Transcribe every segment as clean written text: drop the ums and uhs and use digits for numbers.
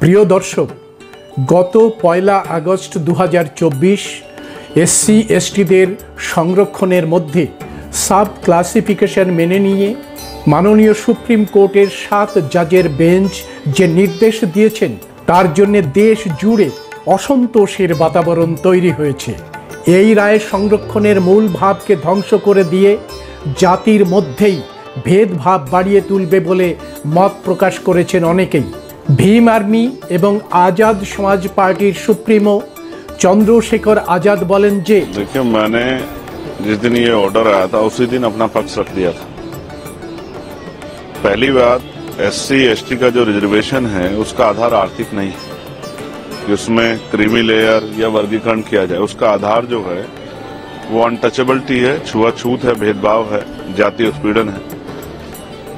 প্রিয় দর্শক, গত 1 আগস্ট 2024 এসসি এসটিদের সংরক্ষণের মধ্যে সাব ক্লাসিফিকেশন মেনে নিয়ে মাননীয় সুপ্রিম কোর্টের 7 জাজের বেঞ্চ যে নির্দেশ দিয়েছেন, তার জন্য দেশ জুড়ে অসন্তোষের বাতাবরণ তৈরি হয়েছে। এই রায়ের সংরক্ষণের মূল ভাবকে ধ্বংস করে দিয়ে জাতির মধ্যেই ভেদভাব বাড়িয়ে তুলবে বলে মত প্রকাশ করেছেন অনেকেই। ভীম আর্মি এবং আজাদ সমাজ পার্টির সুপ্রিমো चंद्रशेखर आजाद बोलें जे देखिए, मैंने जिस दिन ये ऑर्डर आया था उसी दिन अपना पक्ष रख दिया था। पहली बात, एससी एसटी का जो रिजर्वेशन है उसका आधार आर्थिक नहीं है कि उसमें क्रीमी लेयर या वर्गीकरण किया जाए। उसका आधार जो है वो अनटचेबिलिटी है, छुआछूत है, भेदभाव है, जाति उत्पीड़न है।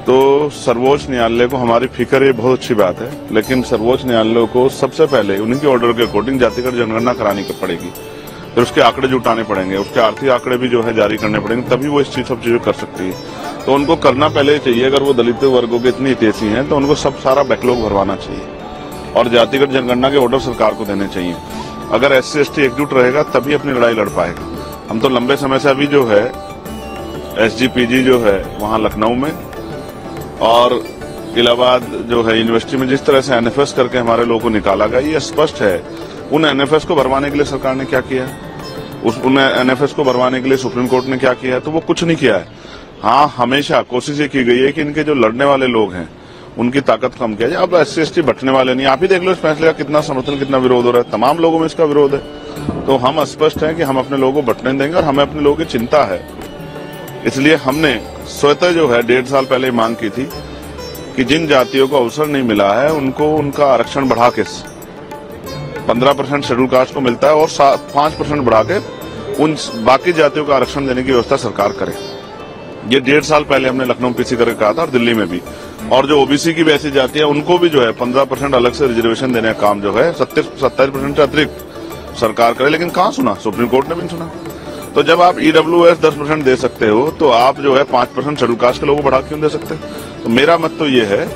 तो सर्वोच्च न्यायालय को हमारी फिक्र, ये बहुत अच्छी बात है, लेकिन सर्वोच्च न्यायालय को सबसे पहले उन्हीं के ऑर्डर के अकॉर्डिंग जातिगत जनगणना करानी पड़ेगी, फिर उसके आंकड़े जुटाने पड़ेंगे, उसके आर्थिक आंकड़े भी जो है जारी करने पड़ेंगे, तभी वो इस चीज सब चीजें कर सकती है। तो उनको करना पहले चाहिए, अगर वो दलित वर्गों के इतनी हितैषी हैं तो उनको सब सारा बैकलॉग भरवाना चाहिए और जातिगत जनगणना के ऑर्डर सरकार को देने चाहिए। अगर एससी एसटी एकजुट रहेगा तभी अपनी लड़ाई लड़ पाएगा। हम तो लंबे समय से अभी जो है एसजीपीजी जो है वहां लखनऊ में और इलाहाबाद जो है यूनिवर्सिटी में जिस तरह से एनएफएस करके हमारे लोगों को निकाला गया, ये स्पष्ट है उन एनएफएस को भरवाने के लिए सरकार ने क्या किया, उन एनएफएस को भरवाने के लिए सुप्रीम कोर्ट ने क्या किया है, तो वो कुछ नहीं किया है। हाँ, हमेशा कोशिश ये की गई है कि इनके जो लड़ने वाले लोग हैं उनकी ताकत कम किया जाए। अब एससी एसटी बटने वाले नहीं, आप ही देख लो इस फैसले का कितना समर्थन, कितना विरोध हो रहा है, तमाम लोगों में इसका विरोध है। तो हम स्पष्ट हैं कि हम अपने लोगों को बटने देंगे और हमें अपने लोगों की चिंता है। इसलिए हमने स्वतः जो है 1.5 साल पहले मांग की थी कि जिन जातियों को अवसर नहीं मिला है उनको उनका आरक्षण बढ़ा के 15% शेड्यूल कास्ट को मिलता है और 5% बढ़ा के उन बाकी जातियों को आरक्षण देने की व्यवस्था सरकार करे। ये 1.5 साल पहले हमने लखनऊ पीसी करके कहा था और दिल्ली में भी। और जो ओबीसी की वैसी जाति है उनको भी जो है 15% अलग से रिजर्वेशन देने का काम जो है 27% से अतिरिक्त सरकार करे, लेकिन कहाँ सुना, सुप्रीम कोर्ट ने भी नहीं सुना। तो जब आप ईडब्ल्यूएस 10% दे सकते हो तो आप जो है 5% शेड्यूल कास्ट के लोगों को बढ़ा क्यों दे सकते? तो मेरा मत तो ये है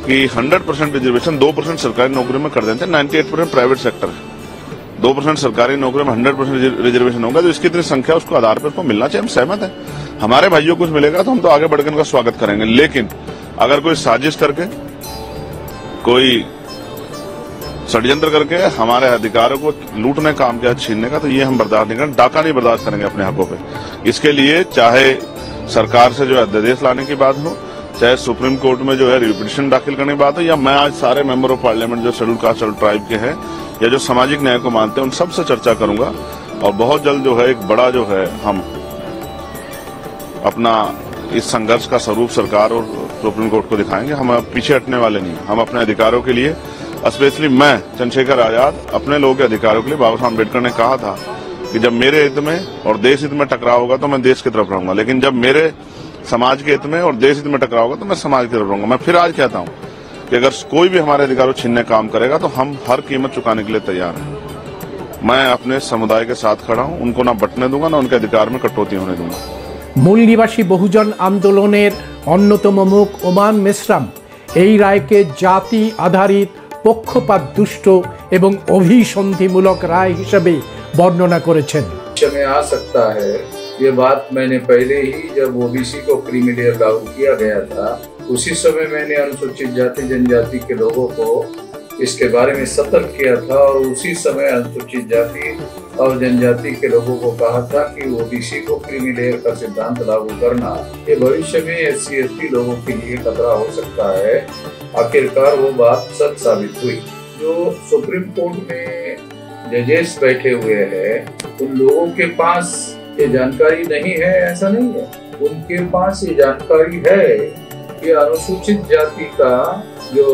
कि 100% रिजर्वेशन 2% सरकारी नौकरी में कर देते हैं, 98% प्राइवेट सेक्टर है, 2% सरकारी नौकरी में 100% रिजर्वेशन होगा, तो इसकी इतनी संख्या उसको आधार पर उसको मिलना चाहिए। हम सहमत हैं, हमारे भाइयों को कुछ मिलेगा तो हम तो आगे बढ़कर उनका स्वागत करेंगे। लेकिन अगर कोई साजिश करके, कोई षड्यंत्र करके हमारे अधिकारों को लूटने का काम किया, छीनने का, तो ये हम बर्दाश्त नहीं करेंगे। डाका नहीं बर्दाश्त करेंगे अपने हकों पे। इसके लिए चाहे सरकार से जो है अध्यादेश लाने की बात हो, चाहे सुप्रीम कोर्ट में जो है रिपिटिशन दाखिल करने की बात हो, या मैं आज सारे मेंबर ऑफ पार्लियामेंट जो शेड्यूल कास्ट शेड्यूल ट्राइब के हैं या जो सामाजिक न्याय को मानते हैं उन सबसे चर्चा करूंगा और बहुत जल्द जो है एक बड़ा जो है हम अपना इस संघर्ष का स्वरूप सरकार और सुप्रीम कोर्ट को दिखाएंगे। हम पीछे हटने वाले नहीं, हम अपने अधिकारों के लिए, स्पेशली मैं चंद्रशेखर आजाद, अपने लोगों के अधिकारों के लिए, बाबा साहब अम्बेडकर ने कहा था कि जब मेरे हित में और देश हित में टकराव होगा तो मैं देश की तरफ रहूंगा, लेकिन जब मेरे समाज के हित में और देश हित में टकराव होगा तो मैं समाज की तरफ रहूंगा। मैं फिर आज कहता हूं कि अगर कोई भी हमारे अधिकारों छीनने का काम करेगा तो हम हर कीमत चुकाने के लिए तैयार हैं। मैं अपने समुदाय के साथ खड़ा हूं, उनको ना बटने दूंगा ना उनके अधिकार में कटौती होने दूंगा। मूल निवासी बहुजन आंदोलনের অন্যতম মুখ ওমান মেশরাম এই রায়কে জাতি আধারিত পক্ষপাত দুষ্ট এবং অভিসন্ধিমূলক রায় হিসেবে বর্ণনা করেছেন। में आ सकता है, ये बात मैंने पहले ही जब ओबीसी को क्रीमी लेयर लागू किया गया था उसी समय मैंने अनुसूचित जाति जनजाति के लोगों को इसके बारे में सतर्क किया था और उसी समय अनुसूचित जाति और जनजाति के लोगों को कहा था कि ओबीसी को क्रीमी लेयर का सिद्धांत लागू करना ये भविष्य में एससी एसटी लोगों के लिए खतरा हो सकता है। आखिरकार वो बात सच साबित हुई। जो सुप्रीम कोर्ट में जजेस बैठे हुए हैं उन लोगों के पास ये जानकारी नहीं है ऐसा नहीं है, उनके पास ये जानकारी है कि अनुसूचित जाति का जो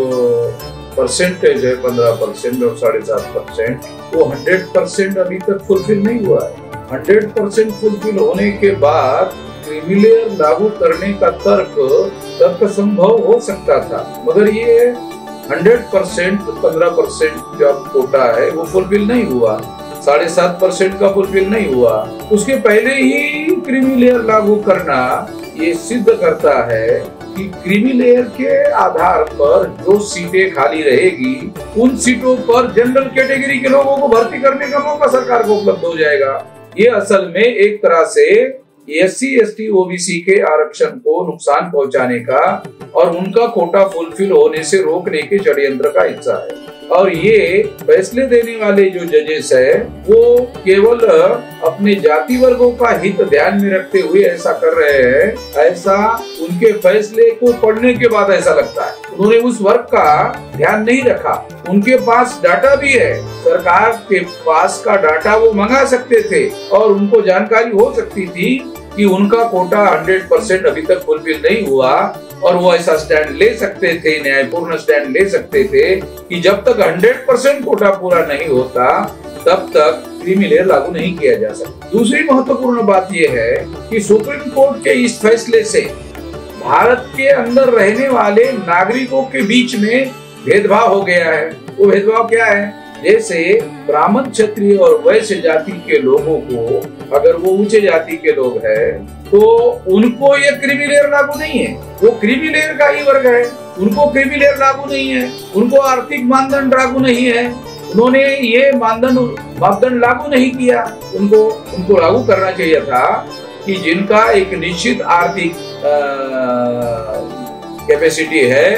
परसेंटेज है 15% और 7.5%, वो 100% अभी तक फुलफिल नहीं हुआ है। 100% फुलफिल होने के बाद क्रीमी लेयर लागू करने का तर्क संभव हो सकता था, मगर ये 100% 15% जो कोटा है वो फुलफिल नहीं हुआ, 7.5% का फुलफिल नहीं हुआ। उसके पहले ही क्रीमी लेयर लागू करना ये सिद्ध करता है कि कि क्रीमी लेयर के आधार पर जो सीटें खाली रहेगी उन सीटों पर जनरल कैटेगरी के लोगों को भर्ती करने का मौका सरकार को उपलब्ध हो जाएगा। ये असल में एक तरह से SC ST OBC के आरक्षण को नुकसान पहुंचाने का और उनका कोटा फुलफिल होने से रोकने के षड्यंत्र का हिस्सा है। और ये फैसले देने वाले जो जजेस है वो केवल अपने जाति वर्गों का हित ध्यान में रखते हुए ऐसा कर रहे हैं, ऐसा उनके फैसले को पढ़ने के बाद ऐसा लगता है। उन्होंने उस वर्ग का ध्यान नहीं रखा। उनके पास डाटा भी है, सरकार के पास का डाटा वो मंगा सकते थे और उनको जानकारी हो सकती थी कि उनका कोटा 100% अभी तक फुलफिल नहीं हुआ और वो ऐसा स्टैंड ले सकते थे, न्यायपूर्ण स्टैंड ले सकते थे कि जब तक 100% कोटा पूरा नहीं होता तब तक क्रीमी लेयर लागू नहीं किया जा सकता। दूसरी महत्वपूर्ण बात यह है कि सुप्रीम कोर्ट के इस फैसले से भारत के अंदर रहने वाले नागरिकों के बीच में भेदभाव हो गया है। वो भेदभाव क्या है? जैसे ब्राह्मण, क्षत्रिय और वैश्य जाति के लोगों को, अगर वो ऊंचे जाति के लोग हैं तो उनको ये क्रीमी लेयर लागू नहीं है, वो क्रीमी लेयर का ही वर्ग है, उनको क्रीमी लेयर लागू नहीं है, उनको आर्थिक मानदंड लागू नहीं है, उन्होंने ये मापदंड लागू नहीं किया। उनको लागू करना चाहिए था कि जिनका एक निश्चित आर्थिक कैपेसिटी है,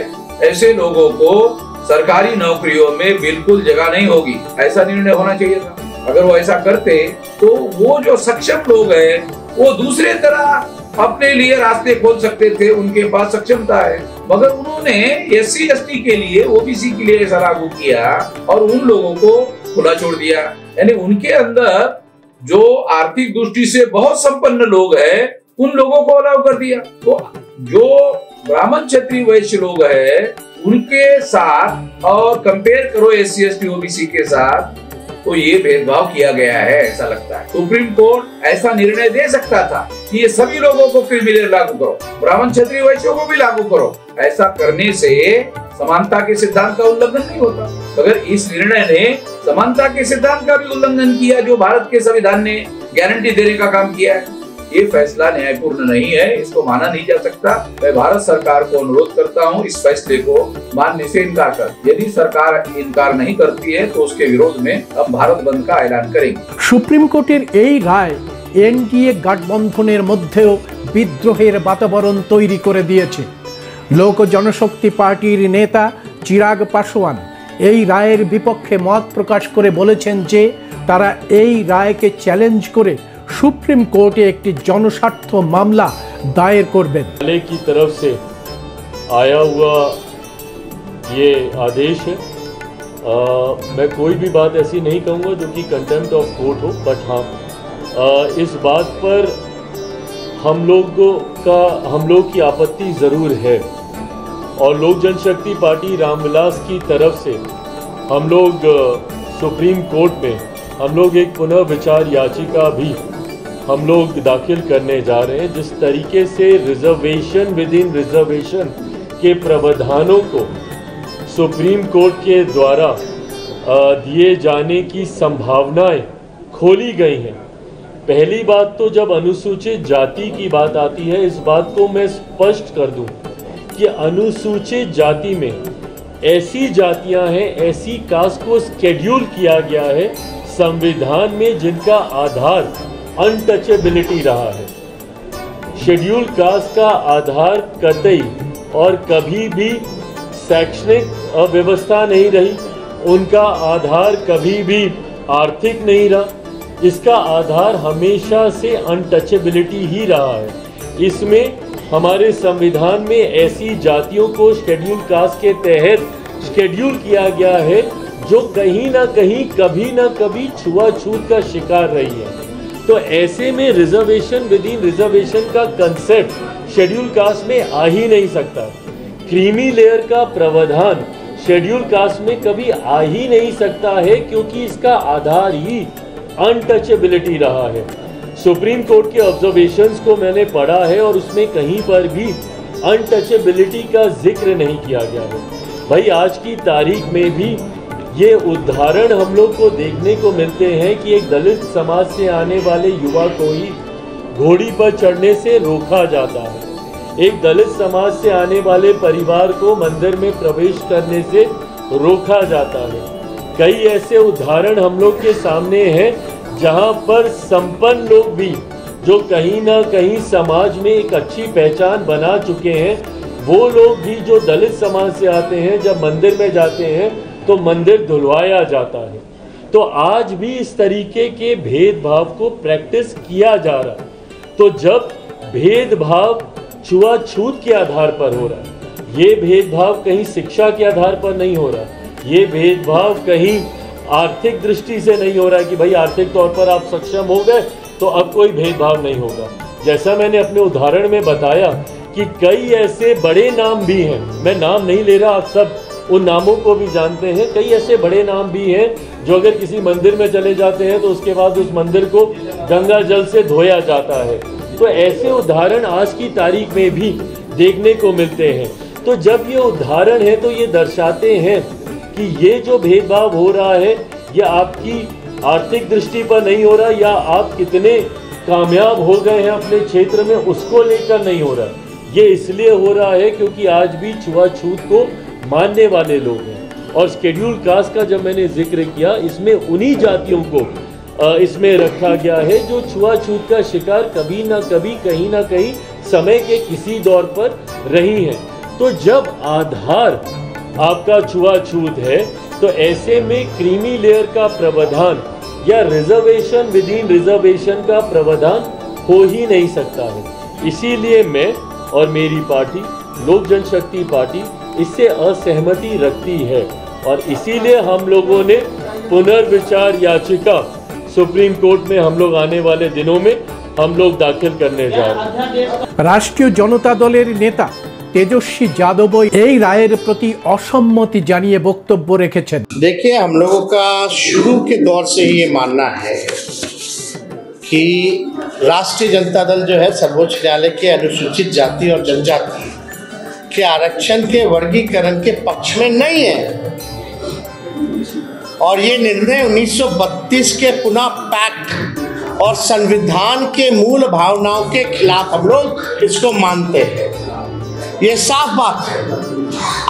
ऐसे लोगों को सरकारी नौकरियों में बिल्कुल जगह नहीं होगी, ऐसा निर्णय होना चाहिए था। अगर वो ऐसा करते तो वो जो सक्षम लोग हैं वो दूसरे तरह अपने लिए रास्ते खोल सकते थे, उनके पास सक्षमता है। मगर उन्होंने SC ST के लिए, OBC के लिए ऐसा लागू किया और उन लोगों को खुला छोड़ दिया। यानी उनके अंदर जो आर्थिक दृष्टि से बहुत संपन्न लोग हैं उन लोगों को अलाउ कर दिया। तो जो ब्राह्मण, क्षत्रिय, वैश्य लोग हैं उनके साथ और कंपेयर करो SC ST OBC के साथ तो ये भेदभाव किया गया है, ऐसा लगता है। सुप्रीम कोर्ट ऐसा निर्णय दे सकता था कि ये सभी लोगों को क्रीमी लेयर लागू करो, ब्राह्मण, क्षत्रिय, वैश्यों को भी लागू करो। ऐसा करने से समानता के सिद्धांत का उल्लंघन नहीं होता। मगर इस निर्णय ने समानता के सिद्धांत का भी उल्लंघन किया जो भारत के संविधान ने गारंटी देने का काम किया है। ये फैसला न्यायपूर्ण नहीं है, इसको माना नहीं जा सकता। मैं भारत सरकार को अनुरोध करता हूँ इस फैसले को मानने से इनकार कर। यदि सरकार इनकार नहीं करती है तो उसके विरोध में हम भारत बंद का ऐलान करेंगे। सुप्रीम कोर्टेर এই রায় এনডিএ গাঠবন্ধনের মধ্যেও বিদ্রোহের বাতাবরণ তৈরি করে দিয়েছে। লোক জনশক্তি পার্টির নেতা চিরাগ পাসওয়ান এই রায়ের বিপক্ষে মত প্রকাশ করে বলেছেন যে তারা এই রায়কে চ্যালেঞ্জ করে सुप्रीम कोर्टे एक जनस्वार्थ मामला दायर करबेन। न्यायालय की तरफ से आया हुआ ये आदेश है। मैं कोई भी बात ऐसी नहीं कहूँगा जो कि कंटेम्प्ट ऑफ कोर्ट हो, बट हाँ इस बात पर हम लोग की आपत्ति ज़रूर है और लोक जनशक्ति पार्टी रामविलास की तरफ से हम लोग सुप्रीम कोर्ट में हम लोग एक पुनर्विचार याचिका भी हम लोग दाखिल करने जा रहे हैं। जिस तरीके से रिजर्वेशन विद इन रिजर्वेशन के प्रावधानों को सुप्रीम कोर्ट के द्वारा दिए जाने की संभावनाएं खोली गई हैं। पहली बात तो जब अनुसूचित जाति की बात आती है, इस बात को मैं स्पष्ट कर दूं कि अनुसूचित जाति में ऐसी जातियां हैं, ऐसी कास्ट को शेड्यूल किया गया है संविधान में जिनका आधार अनटचेबिलिटी रहा है। शेड्यूल कास्ट का आधार कतई और कभी भी शैक्षणिक व्यवस्था नहीं रही, उनका आधार कभी भी आर्थिक नहीं रहा, इसका आधार हमेशा से अनटचेबिलिटी ही रहा है। इसमें हमारे संविधान में ऐसी जातियों को शेड्यूल कास्ट के तहत शेड्यूल किया गया है जो कहीं ना कहीं कभी ना कभी छुआछूत का शिकार रही है। तो ऐसे में रिजर्वेशन विद इन रिजर्वेशन का कंसेप्ट शेड्यूल कास्ट में आ ही नहीं सकता। क्रीमी लेयर का प्रावधान शेड्यूल कास्ट में कभी आ ही नहीं सकता है क्योंकि इसका आधार ही अनटचेबिलिटी रहा है। सुप्रीम कोर्ट के ऑब्जर्वेशंस को मैंने पढ़ा है और उसमें कहीं पर भी अनटचेबिलिटी का जिक्र नहीं किया गया है। भाई आज की तारीख में भी ये उदाहरण हम लोग को देखने को मिलते हैं कि एक दलित समाज से आने वाले युवा को ही घोड़ी पर चढ़ने से रोका जाता है। एक दलित समाज से आने वाले परिवार को मंदिर में प्रवेश करने से रोका जाता है। कई ऐसे उदाहरण हम लोग के सामने हैं जहां पर संपन्न लोग भी, जो कहीं ना कहीं समाज में एक अच्छी पहचान बना चुके हैं, वो लोग भी जो दलित समाज से आते हैं, जब मंदिर में जाते हैं तो मंदिर धुलवाया जाता है। तो आज भी इस तरीके के भेदभाव को प्रैक्टिस किया जा रहा है। तो जब भेदभाव छुआछूत के आधार पर हो रहा है, ये भेदभाव कहीं शिक्षा के आधार पर नहीं हो रहा, ये भेदभाव कहीं आर्थिक दृष्टि से नहीं हो रहा है कि भाई आर्थिक तौर पर आप सक्षम हो गए तो अब कोई भेदभाव नहीं होगा। जैसा मैंने अपने उदाहरण में बताया कि कई ऐसे बड़े नाम भी हैं, मैं नाम नहीं ले रहा, आप सब उन नामों को भी जानते हैं। कई ऐसे बड़े नाम भी हैं जो अगर किसी मंदिर में चले जाते हैं तो उसके बाद उस मंदिर को गंगा जल से धोया जाता है। तो ऐसे उदाहरण आज की तारीख में भी देखने को मिलते हैं। तो जब ये उदाहरण है तो ये दर्शाते हैं कि ये जो भेदभाव हो रहा है ये आपकी आर्थिक दृष्टि पर नहीं हो रहा, या आप कितने कामयाब हो गए हैं अपने क्षेत्र में उसको लेकर नहीं हो रहा। ये इसलिए हो रहा है क्योंकि आज भी छुआछूत को मानने वाले लोग हैं। और शेड्यूल कास्ट का जब मैंने जिक्र किया, इसमें उन्हीं जातियों को इसमें रखा गया है जो छुआछूत का शिकार कभी ना कभी कहीं ना कहीं समय के किसी दौर पर रही हैं। तो जब आधार आपका छुआछूत है तो ऐसे में क्रीमी लेयर का प्रावधान या रिजर्वेशन विद इन रिजर्वेशन का प्रावधान हो ही नहीं सकता है। इसीलिए मैं और मेरी पार्टी लोक जनशक्ति पार्टी इससे असहमति रखती है और इसीलिए हम लोगों ने पुनर्विचार याचिका सुप्रीम कोर्ट में हम लोग आने वाले दिनों में हम लोग दाखिल करने जा रहे हैं। राष्ट्रीय जनता दलेर नेता तेजस्वी यादव এই রায়ের প্রতি অসম্মতি জানিয়ে বক্তব্য রেখেছেন। देखिए, हम लोगों का शुरू के दौर से ही ये मानना है कि राष्ट्रीय जनता दल जो है सर्वोच्च न्यायालय के अनुसूचित जाति और जनजाति के आरक्षण के वर्गीकरण के पक्ष में नहीं है। और ये निर्णय 1932 के पुनः पैक्ट और संविधान के मूल भावनाओं के खिलाफ हम लोग इसको मानते हैं। ये साफ बात है।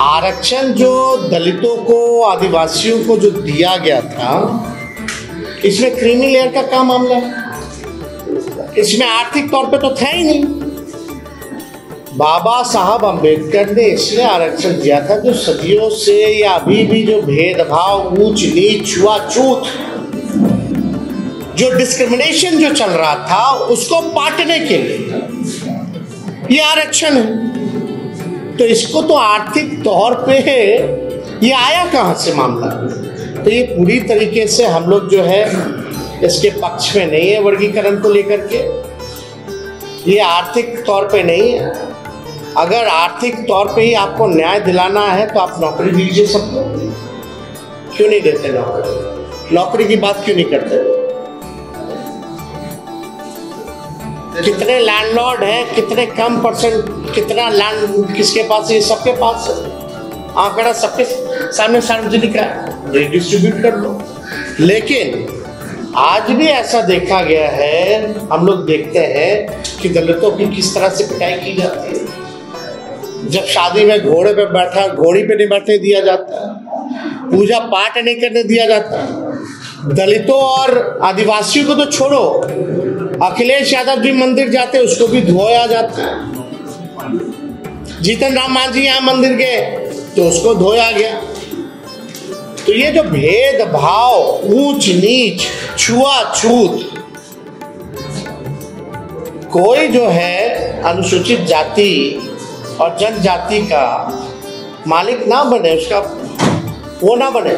आरक्षण जो दलितों को, आदिवासियों को जो दिया गया था, इसमें क्रीमी लेयर का क्या मामला है? इसमें आर्थिक तौर पे तो था ही नहीं। बाबा साहब अम्बेडकर ने इसलिए आरक्षण दिया था जो सदियों से या अभी भी जो भेदभाव, ऊंच नीच, छुआछूत, जो डिस्क्रिमिनेशन जो चल रहा था उसको पाटने के लिए ये आरक्षण है। तो इसको तो आर्थिक तौर पे ये आया कहाँ से मामला? तो ये पूरी तरीके से हम लोग जो है इसके पक्ष में नहीं है। वर्गीकरण को लेकर के ये आर्थिक तौर पे नहीं है। अगर आर्थिक तौर पे ही आपको न्याय दिलाना है तो आप नौकरी दीजिए सबको। क्यों नहीं देते नौकरी? नौकरी की बात क्यों नहीं करते? कितने लैंडलॉर्ड हैं, कितने कम परसेंट, कितना लैंड किसके पास है? सबके पास है। आंकड़ा सबके सामने सार्वजनिक है, डिस्ट्रीब्यूट कर लो। लेकिन आज भी ऐसा देखा गया है, हम लोग देखते हैं कि दलितों की किस तरह से पिटाई की जाती है। जब शादी में घोड़े पे बैठा, घोड़ी पे नहीं बैठने दिया जाता, पूजा पाठ नहीं करने दिया जाता। दलितों और आदिवासियों को तो छोड़ो, अखिलेश यादव जी मंदिर जाते उसको भी धोया जाता है। जीतन राम मांझी यहाँ मंदिर गए तो उसको धोया गया। तो ये जो भेदभाव, ऊंच नीच, छुआछूत, कोई जो है अनुसूचित जाति और जनजाति का मालिक ना बने, उसका वो ना बने।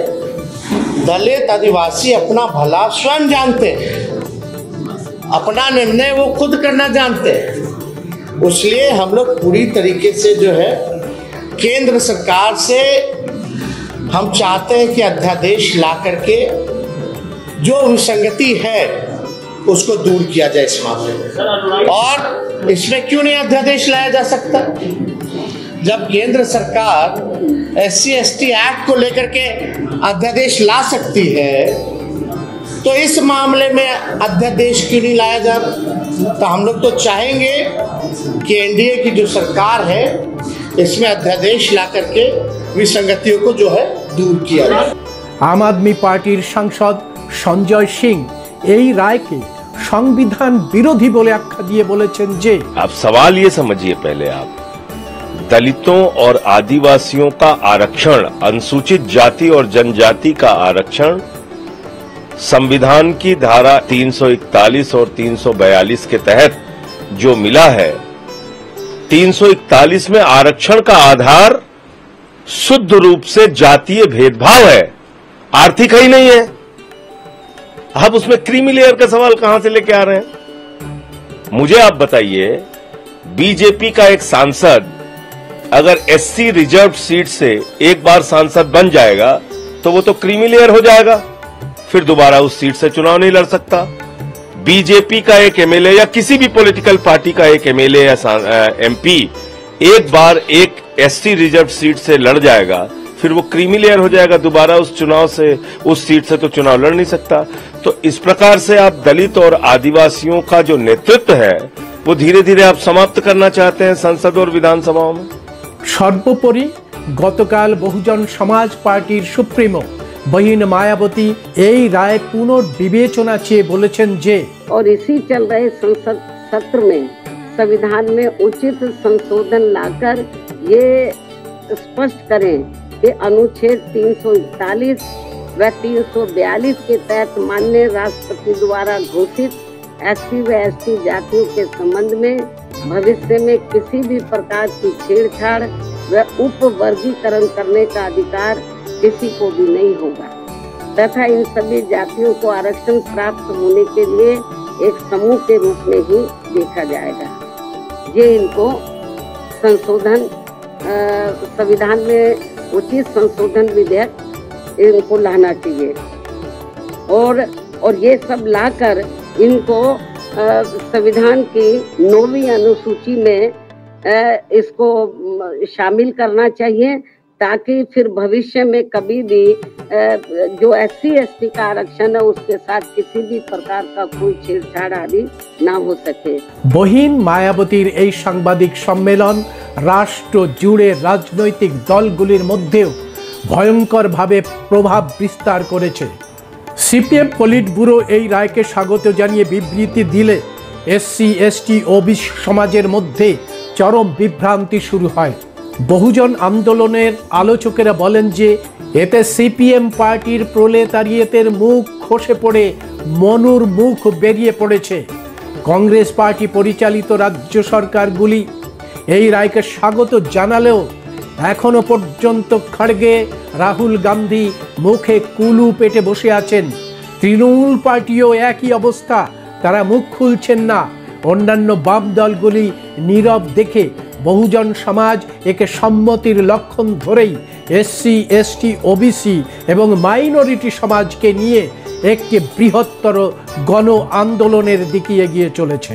दलित आदिवासी अपना भला स्वयं जानते हैं, अपना निर्णय वो खुद करना जानते हैं। इसलिए हम लोग पूरी तरीके से जो है केंद्र सरकार से हम चाहते हैं कि अध्यादेश ला करके जो विसंगति है उसको दूर किया जाए इस मामले में। और इसमें क्यों नहीं अध्यादेश लाया जा सकता? जब केंद्र सरकार SC/ST एक्ट को लेकर के अध्यादेश ला सकती है तो इस मामले में अध्यादेश क्यों नहीं लाया जा रहा? तो हम लोग तो चाहेंगे कि एनडीए की जो सरकार है इसमें अध्यादेश ला करके विसंगतियों को जो है दूर किया जाए। आम आदमी पार्टीर सांसद संजय सिंह এই রায়কে সংবিধান বিরোধী বলে আখ্যা দিয়ে বলেছেন যে आप सवाल ये समझिए पहले आप दलितों और आदिवासियों का आरक्षण, अनुसूचित जाति और जनजाति का आरक्षण संविधान की धारा 341 और 342 के तहत जो मिला है, 341 में आरक्षण का आधार शुद्ध रूप से जातीय भेदभाव है, आर्थिक ही नहीं है। आप उसमें क्रीमी लेयर का सवाल कहां से लेके आ रहे हैं? मुझे आप बताइए, बीजेपी का एक सांसद अगर एससी रिजर्व सीट से एक बार सांसद बन जाएगा तो वो तो क्रीमी लेयर हो जाएगा, फिर दोबारा उस सीट से चुनाव नहीं लड़ सकता। बीजेपी का एक एमएलए या किसी भी पॉलिटिकल पार्टी का एक एमएलए या एमपी एक बार एक एससी रिजर्व सीट से लड़ जाएगा, फिर वो क्रीमी लेयर हो जाएगा, दोबारा उस चुनाव से, उस सीट से तो चुनाव लड़ नहीं सकता। तो इस प्रकार से आप दलित और आदिवासियों का जो नेतृत्व है वो धीरे धीरे आप समाप्त करना चाहते हैं संसद और विधानसभाओं में। সর্বোপরি গতকাল বহুজন সমাজ পার্টির সুপ্রিমো বহিন মায়াবতী এই রায় পুনর্বিবেচনা চেয়ে বলেছেন যে और इसी चल रहे संसद सत्र में संविधान में उचित संशोधन लाकर ये स्पष्ट करें कि अनुच्छेद 341 व 342 के तहत माननीय राष्ट्रपति द्वारा घोषित एससी व एसटी जातियों के संबंध में भविष्य में किसी भी प्रकार की छेड़छाड़ व उप वर्गीकरण करने का अधिकार किसी को भी नहीं होगा तथा इन सभी जातियों को आरक्षण प्राप्त होने के लिए एक समूह के रूप में ही देखा जाएगा। ये इनको संशोधन संविधान में उचित संशोधन विधेयक इनको लाना चाहिए और ये सब लाकर इनको संविधान की 9वीं अनुसूची में इसको शामिल करना चाहिए ताकि फिर भविष्य में कभी भी जो एससी एसटी का आरक्षण है उसके साथ किसी भी प्रकार का कोई छेड़छाड़ आदि ना हो सके। বহিন মায়াবতীর এই সাংবাদিক সম্মেলন রাষ্ট্র জুড়ে রাজনৈতিক দলগুলির মধ্যেও ভয়ঙ্করভাবে প্রভাব বিস্তার করেছে। সিপিএম পলিট ব্যুরো এই রায়কে স্বাগত জানিয়ে বিবৃতি দিলে এসসি এসটি ওবিসি সমাজের মধ্যে চরম বিভ্রান্তি শুরু হয়। বহুজন আন্দোলনের আলোচকেরা বলেন যে এতে সিপিএম পার্টির প্রলেতারিয়েতের মুখ খসে পড়ে মনুর মুখ বেরিয়ে পড়েছে। কংগ্রেস পার্টি পরিচালিত রাজ্য সরকারগুলি এই রায়কে স্বাগত জানালেও এখনো পর্যন্ত খড়গে, রাহুল গান্ধী মুখে কুলু পেটে বসে আছেন। তৃণমূল পার্টিও একই অবস্থা, তারা মুখ খুলছেন না। অন্যান্য বাম দলগুলি নীরব দেখে বহুজন সমাজ একে সম্মতির লক্ষণ ধরেই এসসি এসটি ওবিসি এবং মাইনরিটি সমাজকে নিয়ে একটি বৃহত্তর গণ আন্দোলনের দিকে এগিয়ে চলেছে।